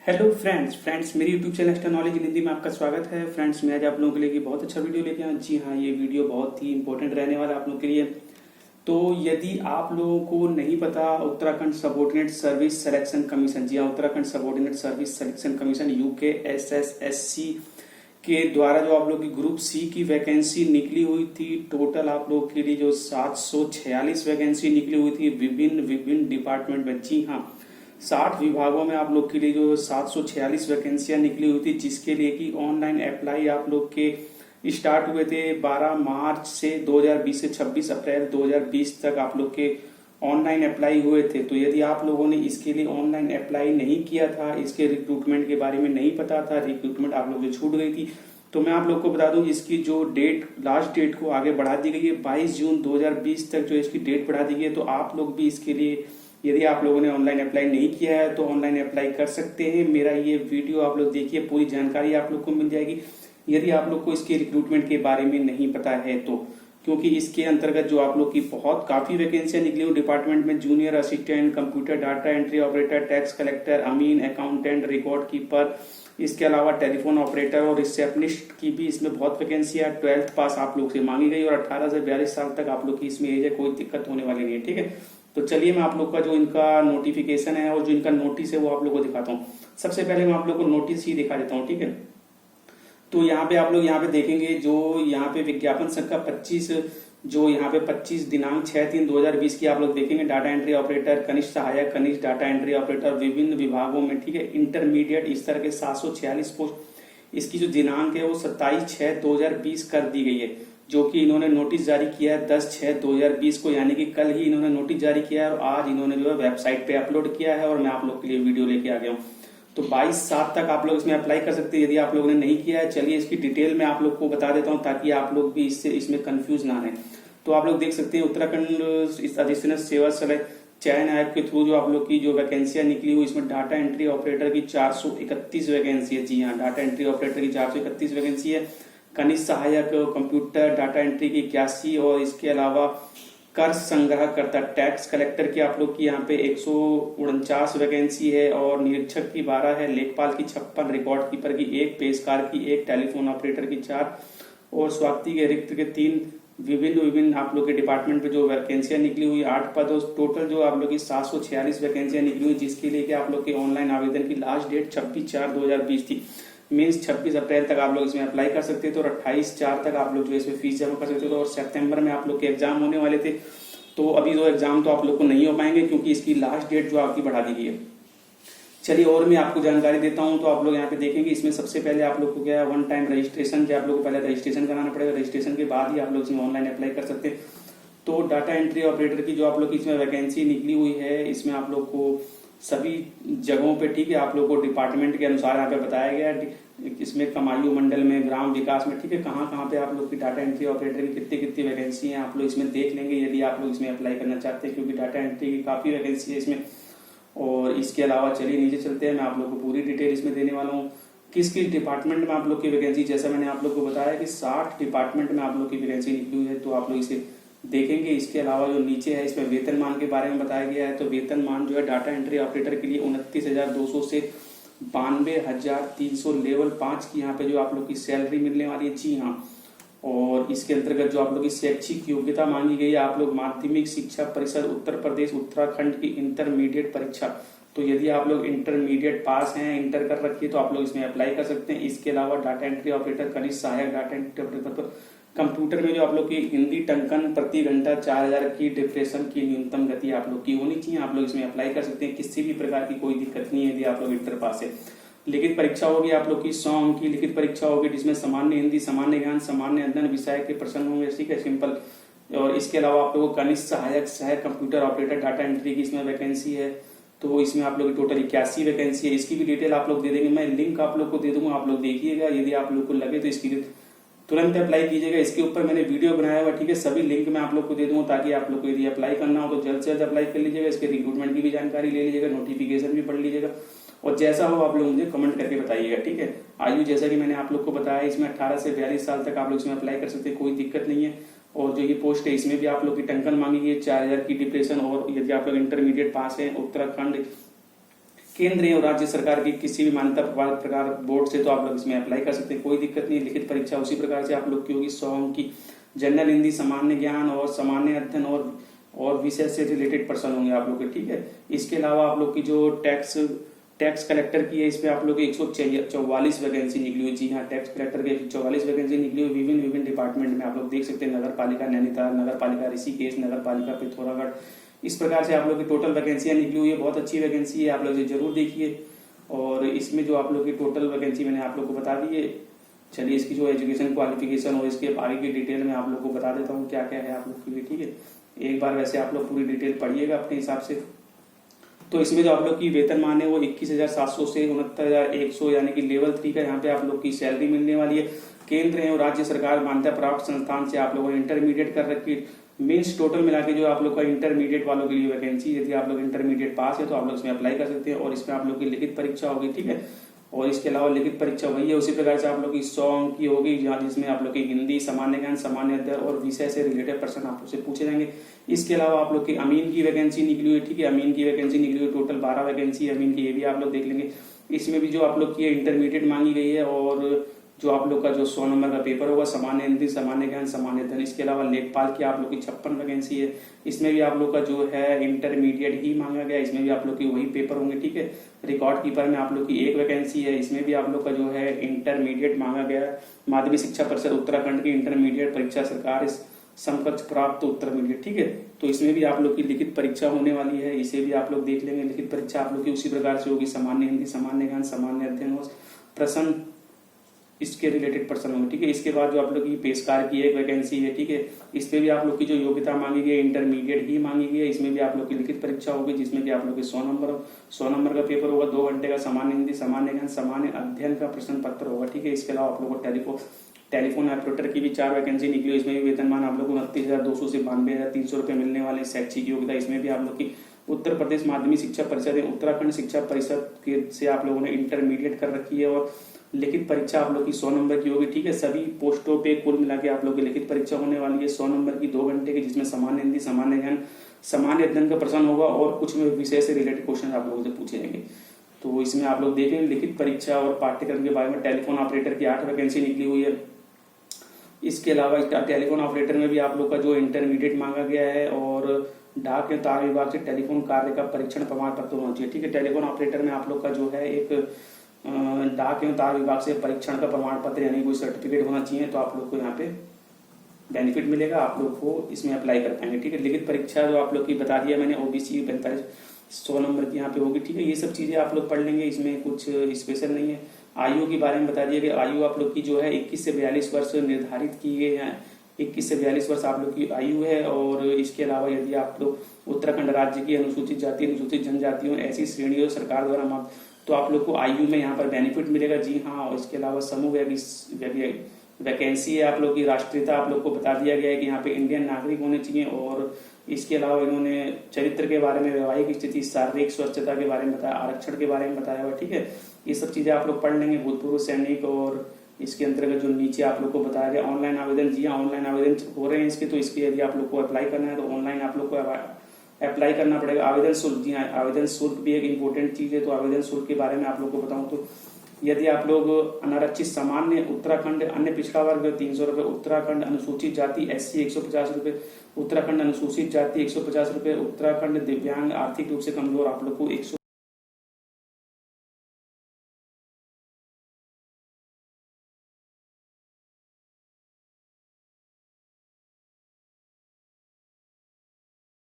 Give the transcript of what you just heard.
Hello friends मेरी YouTube channel extra knowledge in Hindi में आपका स्वागत है। फ्रेंड्स मैं आज आप लोगों के लिए एक बहुत अच्छा वीडियो लेके आया। जी हाँ, ये वीडियो बहुत ही इंपॉर्टेंट रहने वाला है आप लोगों के लिए। तो यदि आप लोगों को नहीं पता, Uttarakhand subordinate service selection commission, जी हाँ, Uttarakhand subordinate service selection commission UKSSSC के द्वारा जो आप लोग की ग्रुप सी की वैकेंसी निकली हुई थी, टोटल आप लोग के लिए जो 746 वैकेंसी निकली हुई थी विभिन्न विभिन्न डिपार्टमेंट में। जी हाँ, 60 विभागों में आप लोग के लिए जो 746 वैकेंसियां निकली हुई थी, जिसके लिए कि ऑनलाइन अप्लाई आप लोग के स्टार्ट हुए थे 12 मार्च से 2020 से 26 अप्रैल 2020 तक आप लोग के ऑनलाइन अप्लाई हुए थे। तो यदि आप लोगों ने इसके लिए ऑनलाइन अप्लाई नहीं किया था, इसके रिक्रूटमेंट के बारे में नहीं पता था, रिक्रूटमेंट आप लोग से छूट गई थी, तो मैं आप लोग को बता दूं इसकी जो डेट, लास्ट डेट को आगे बढ़ा दी गई है। 22 जून 2020 तक जो इसकी डेट बढ़ा दी गई है। तो आप लोग भी इसके लिए, यदि आप लोगों ने ऑनलाइन अप्लाई नहीं किया है तो ऑनलाइन अप्लाई कर सकते हैं। मेरा ये वीडियो आप लोग देखिए, पूरी जानकारी आप लोग को मिल जाएगी यदि आप लोग को इसके रिक्रूटमेंट के बारे में नहीं पता है तो। क्योंकि इसके अंतर्गत जो आप लोग की बहुत काफी वैकेंसियां निकली हुई डिपार्टमेंट में, junior assistant, computer data entry operator, tax collector, अमीन, अकाउंटेंट, रिकॉर्ड कीपर, इसके अलावा टेलीफोन ऑपरेटर और रिसेप्शनिस्ट की भी इसमें बहुत वैकेंसी है। 12th पास आप लोग से मांगी गई और 18 से 42 साल तक आप लोग की इसमें एज है, कोई दिक्कत होने वाली नहीं है। ठीक है, तो चलिए मैं आप लोग का जो इनका नोटिफिकेशन है और जो इनका नोटिस है वो आप लोग को दिखाता हूँ। सबसे पहले मैं आप लोग को नोटिस ही दिखा देता हूँ। ठीक है, तो यहाँ पे आप लोग यहाँ पे देखेंगे जो यहाँ पे विज्ञापन संख्या 25, जो यहाँ पे 25 दिनांक 6/3/2020 की आप लोग देखेंगे। डाटा एंट्री ऑपरेटर, कनिष्ठ सहायक, कनिष्ठ डाटा एंट्री ऑपरेटर विभिन्न विभागों में। ठीक है, इंटरमीडिएट इस तरह के 746 पोस्ट। इसकी जो दिनांक है वो 27/6/2020 कर दी गई है, जो कि इन्होंने नोटिस जारी किया है 10/6/2020 को, यानी कि कल ही इन्होंने नोटिस जारी किया है और आज इन्होंने जो है वेबसाइट पे अपलोड किया है और मैं आप लोग के लिए वीडियो लेके आ गया हूँ। तो 22/7 तक आप लोग इसमें अप्लाई कर सकते हैं यदि आप लोगों ने नहीं किया है। चलिए इसकी डिटेल में आप लोग को बता देता हूँ ताकि आप लोग भी इसमें कंफ्यूज ना रहें। तो आप लोग देख सकते हैं उत्तराखंड अधिसूचना सेवा चयन आयोग के थ्रू जो आप लोग की जो वैकेंसियां निकली हुई, इसमें डाटा एंट्री ऑपरेटर की 431 वैकेंसी है। जी हाँ, डाटा एंट्री ऑपरेटर की 431 वैकेंसी है। कनिष्ठ सहायक कंप्यूटर डाटा एंट्री की 81 और इसके अलावा कर संग्रह करता टैक्स कलेक्टर की आप लोग की यहाँ पे 149 वैकेंसी है और निरीक्षक की 12 है, लेखपाल की 56, रिकॉर्ड कीपर की 1, पेशकार की 1, टेलीफोन ऑपरेटर की 4 और स्वास्थ्य के रिक्त के 3। विभिन्न आप लोग के डिपार्टमेंट पे जो वैकेंसियां निकली हुई 8 पद। टोटल जो आप लोग की 746 वैकेंसियां निकली हुई, जिसके लिए कि आप लोग के ऑनलाइन आवेदन की लास्ट डेट 26/4/2020 थी। मीन्स 26 अप्रैल तक आप लोग इसमें अप्लाई कर सकते थे और 28/4 तक आप लोग जो इसमें फीस जमा कर सकते थे और सितंबर में आप लोग के एग्जाम होने वाले थे। तो अभी दो एग्जाम तो आप लोग को नहीं हो पाएंगे क्योंकि इसकी लास्ट डेट जो आपकी बढ़ा दी गई है। चलिए और मैं आपको जानकारी देता हूं। तो आप लोग यहाँ पे देखेंगे, इसमें सबसे पहले आप लोग को क्या है, वन टाइम रजिस्ट्रेशन, जो आप लोग को पहले रजिस्ट्रेशन कराना पड़ेगा। रजिस्ट्रेशन के बाद ही आप लोग इसमें ऑनलाइन अप्लाई कर सकते हैं। तो डाटा एंट्री ऑपरेटर की जो आप लोग की इसमें वैकेंसी निकली हुई है, इसमें आप लोग को सभी जगहों पे, ठीक है, आप लोग को डिपार्टमेंट के अनुसार यहाँ पे बताया गया है। इसमें कमायु मंडल में, ग्राम विकास में, ठीक है, कहाँ पे आप लोग की डाटा एंट्री ऑपरेटर की कितनी कितनी वैकेंसी है आप लोग इसमें देख लेंगे यदि आप लोग इसमें अप्लाई करना चाहते हैं, क्योंकि डाटा एंट्री की काफी वैकेंसी है इसमें। और इसके अलावा चलिए नीचे चलते हैं, मैं आप लोग को पूरी डिटेल इसमें देने वाला हूँ। किस किस डिपार्टमेंट में आप लोग की वैकेंसी, जैसा मैंने आप लोग को बताया कि 60 डिपार्टमेंट में आप लोग की वैकेंसी निकली हुई है, तो आप लोग इसे देखेंगे। इसके अलावा जो नीचे है इसमें वेतनमान के बारे में बताया गया है। तो वेतनमान जो है डाटा एंट्री ऑपरेटर के लिए 29,200 से 92,300 लेवल 5 की यहाँ पे जो आप लोग की सैलरी मिलने वाली है। जी हाँ, और इसके अंतर्गत जो आप लोग की शैक्षिक योग्यता मांगी गई है, आप लोग माध्यमिक शिक्षा परिषद उत्तर प्रदेश उत्तराखंड की इंटरमीडिएट परीक्षा। तो यदि आप लोग इंटरमीडिएट पास हैं, इंटर कर रखी है, तो आप लोग इसमें अप्लाई कर सकते हैं। इसके अलावा डाटा एंट्री ऑपरेटर, कनिष्ठ सहायक डाटा एंट्री ऑपरेटर, कंप्यूटर में जो आप लोग की हिंदी टंकन प्रति घंटा 4000 की डिप्रेशन की न्यूनतम गति आप लोग की होनी चाहिए। आप लोग इसमें अप्लाई कर सकते हैं, किसी भी प्रकार की कोई दिक्कत नहीं है यदि आप लोग इंटर पास है। लिखित परीक्षा होगी आप लोग की 100 अंक की लिखित परीक्षा होगी, जिसमें सामान्य हिंदी, सामान्य ज्ञान, सामान्य अध्ययन विषय के प्रश्न होंगे, ठीक है, सिंपल। और इसके अलावा आप लोग को कनिष्ठ सहायक सह कंप्यूटर ऑपरेटर डाटा एंट्री की इसमें वैकेंसी है। तो इसमें आप लोग की टोटल 81 वैकेंसी है। इसकी भी डिटेल आप लोग दे देंगे, मैं लिंक आप लोग को दे दूंगा, आप लोग देखिएगा। यदि आप लोग को लगे तो इसकी तुरंत अप्लाई कीजिएगा। इसके ऊपर मैंने वीडियो बनाया हुआ, ठीक है, सभी लिंक मैं आप लोग को दे दूंगा ताकि आप लोग को यदि अप्लाई करना हो तो जल्द से जल्द अप्लाई कर लीजिएगा। इसके रिक्रूटमेंट की भी जानकारी ले लीजिएगा, नोटिफिकेशन भी पढ़ लीजिएगा और जैसा हो आप लोग मुझे कमेंट करके बताइएगा। ठीक है, आयु जैसा कि मैंने आप लोग को बताया, इसमें 18 से 42 साल तक आप लोग इसमें अप्लाई कर सकते हैं, कोई दिक्कत नहीं है। और जो ये पोस्ट है इसमें भी आप लोग की टंकन मांगी गई है 4000 की डिप्रेशन। और यदि आप लोग इंटरमीडिएट पास है, उत्तराखंड केंद्र और राज्य सरकार की किसी भी मान्यता प्रकार बोर्ड से, तो आप लोग इसमें अप्लाई कर सकते हैं, कोई दिक्कत नहीं। लिखित परीक्षा उसी प्रकार से आप लोग की होगी 100 अंक की। जनरल हिंदी, सामान्य ज्ञान और सामान्य अध्ययन और विषय से रिलेटेड प्रश्न होंगे आप लोग के, ठीक है। इसके अलावा आप लोग की जो टैक्स कलेक्टर की है, इसमें आप लोग की 144 वैकेंसी निकली हुई। जी हाँ, टैक्स कलेक्टर के 144 वैकेंसी निकली हुई विभिन्न डिपार्टमेंट में। आप लोग देख सकते हैं नगर पालिका नैनीताल, नगर पालिका ऋषिकेश, नगर पालिका पिथौरागढ़, इस प्रकार से आप लोग की टोटल वैकेंसियां निकली हुई है। बहुत अच्छी वैकेंसी है, आप लोग इसे जरूर देखिए। और इसमें जो आप लोग की टोटल वैकेंसी मैंने आप लोग को बता दी है। चलिए इसकी जो एजुकेशन क्वालिफिकेशन और इसके आगे की डिटेल में आप लोग को बता देता हूँ क्या क्या है आप लोग के लिए, ठीक है। एक बार वैसे आप लोग पूरी डिटेल पढ़िएगा अपने हिसाब से। तो इसमें जो आप लोग की वेतनमान है वो 21,700 से 69,100 यानी कि लेवल 3 का यहाँ पे आप लोग की सैलरी मिलने वाली है। केंद्र और राज्य सरकार मान्यता प्राप्त संस्थान से आप लोगों ने इंटरमीडिएट कर रखी है। मीन्स टोटल मिला के जो आप लोग का इंटरमीडिएट वालों के लिए वैकेंसी, यदि आप लोग इंटरमीडिएट पास है तो आप लोग इसमें अप्लाई कर सकते हैं। और इसमें आप लोग की लिखित परीक्षा होगी, ठीक है। और इसके अलावा लिखित परीक्षा वही है, उसी प्रकार से आप लोग की 100 अंक की होगी, जिसमें आप लोग की हिंदी, सामान्य ज्ञान, सामान्य अध्ययन और विषय से रिलेटेड प्रश्न आप लोग से पूछे जाएंगे। इसके अलावा आप लोग की अमीन की वैकेंसी निकली हुई, ठीक है। अमीन की वैकेंसी निकली हुई, टोटल 12 वैकेंसी है अमीन की, ये भी आप लोग देख लेंगे। इसमें भी जो आप लोग की इंटरमीडिएट मांगी गई है और जो आप लोग का जो 100 नंबर का पेपर होगा, सामान्य हिंदी, सामान्य ज्ञान, सामान्य अध्ययन। इसके अलावा लेखपाल की आप लोग की 56 वैकेंसी है। इसमें भी आप लोग का जो है इंटरमीडिएट ही मांगा गया, इसमें भी आप लोग की वही पेपर होंगे, ठीक है। रिकॉर्ड कीपर में आप लोग की 1 वैकेंसी है, इसमें भी आप लोग का जो है इंटरमीडिएट मांगा गया है। माध्यमिक शिक्षा परिषद उत्तराखंड की इंटरमीडिएट परीक्षा सरकार समकक्ष प्राप्त उत्तरमीडिएट, ठीक है। तो इसमें भी आप लोग की लिखित परीक्षा होने वाली है, इसे भी आप लोग देख लेंगे। लिखित परीक्षा आप लोग की उसी प्रकार से होगी, सामान्य हिंदी, सामान्य ज्ञान, सामान्य अध्ययन और प्रश्न इसके रिलेटेड प्रश्न होंगे, ठीक है। इसके बाद जो आप लोग की पेशकार की 1 वैकेंसी है, ठीक है। इस पे भी आप लोग की जो योग्यता मांगी गई है इंटरमीडिएट ही मांगी गई है। इसमें भी आप लोग की लिखित परीक्षा होगी, जिसमें कि आप लोग के 100 नंबर का पेपर होगा, 2 घंटे का सामान्य हिंदी, सामान्य ज्ञान, सामान्य अध्ययन का प्रश्न पत्र होगा, ठीक है। इसके अलावा आप लोग को टेलीफोन ऑपरेटर की भी 4 वैकेंसी निकली हुई। इसमें भी वेतनमान आप लोग को 29,200 से 92,300 रुपए मिलने वाले। शैक्षिक योग्यता इसमें भी आप लोग की उत्तर प्रदेश माध्यमिक शिक्षा परिषद, उत्तराखंड शिक्षा परिषद के से आप लोगों ने इंटरमीडिएट कर रखी है। और लिखित परीक्षा आप लोग की 100 नंबर की होगी, ठीक है। सभी पोस्टों पे कुल मिला के आप लोग की लिखित परीक्षा होने वाली है 100 नंबर की, 2 घंटे की, जिसमें सामान्य हिंदी, सामान्य ज्ञान, सामान्य अध्ययन का प्रश्न होगा और कुछ विषय से रिलेटेड क्वेश्चन आप लोगों से पूछे जाएंगे। तो इसमें आप लोग देखें लिखित परीक्षा और पाठ्यक्रम के बारे में। टेलीफोन ऑपरेटर की 8 वैकेंसी निकली हुई है। इसके अलावा टेलीफोन ऑपरेटर में भी आप लोग का जो इंटरमीडिएट मांगा गया है और डाक एवं तार विभाग से टेलीफोन कार्य का परीक्षण प्रमाण पत्र होना चाहिए, ठीक है। टेलीफोन ऑपरेटर में आप लोग का जो है एक डाक एवं तार विभाग से परीक्षण का प्रमाण पत्र यानी कोई सर्टिफिकेट होना चाहिए, तो आप लोग को यहाँ पे बेनिफिट मिलेगा, आप लोग को इसमें अप्लाई कर पाएंगे, ठीक है। लिखित परीक्षा जो आप लोग की बता दिया मैंने, ओबीसी 100 नंबर की यहाँ पे होगी, ठीक है। ये सब चीजें आप लोग पढ़ लेंगे, इसमें कुछ स्पेशल नहीं है। आयु के बारे में बता दिया कि आयु आप लोग की जो है 21 से 42 वर्ष निर्धारित की गई है। 21 से 42 वर्ष आप लोग की आयु है। और इसके अलावा यदि आप लोग उत्तराखंड राज्य की अनुसूचित जाति, अनुसूचित जनजातियों ऐसी श्रेणियों सरकार द्वारा तो आप लोग को आयु में यहाँ पर बेनिफिट मिलेगा, जी हाँ। और इसके अलावा समूह वैकेंसी है आप लोग की। राष्ट्रीयता आप लोग को बता दिया गया है कि यहाँ पे इंडियन नागरिक होने चाहिए। और इसके अलावा इन्होंने चरित्र के बारे में, वैवाहिक स्थिति, शारीरिक स्वच्छता के बारे में बताया, आरक्षण के बारे में बताया हुआ, ठीक है। ये सब चीजें आप लोग पढ़ लेंगे। भूतपूर्व सैनिक और इसके अंतर्गत जो नीचे आप लोग को बताया गया ऑनलाइन आवेदन, जी हाँ, ऑनलाइन आवेदन हो रहे हैं इसके। तो इसके यदि आप लोग को अप्लाई करना है तो ऑनलाइन आप लोग को अप्लाई करना पड़ेगा। आवेदन शुल्क, जी हाँ, आवेदन शुल्क भी एक इम्पोर्टेंट चीज है। तो आवेदन शुल्क के बारे में आप लोग को बताऊं तो यदि आप लोग अनारक्षित सामान्य उत्तराखंड अन्य पिछड़ा वर्ग 300 रुपए, उत्तराखंड अनुसूचित जाति SC 150 रुपए, उत्तराखंड अनुसूचित जाति 150 रुपए, उत्तराखंड दिव्यांग आर्थिक रूप से कमजोर आप लोग को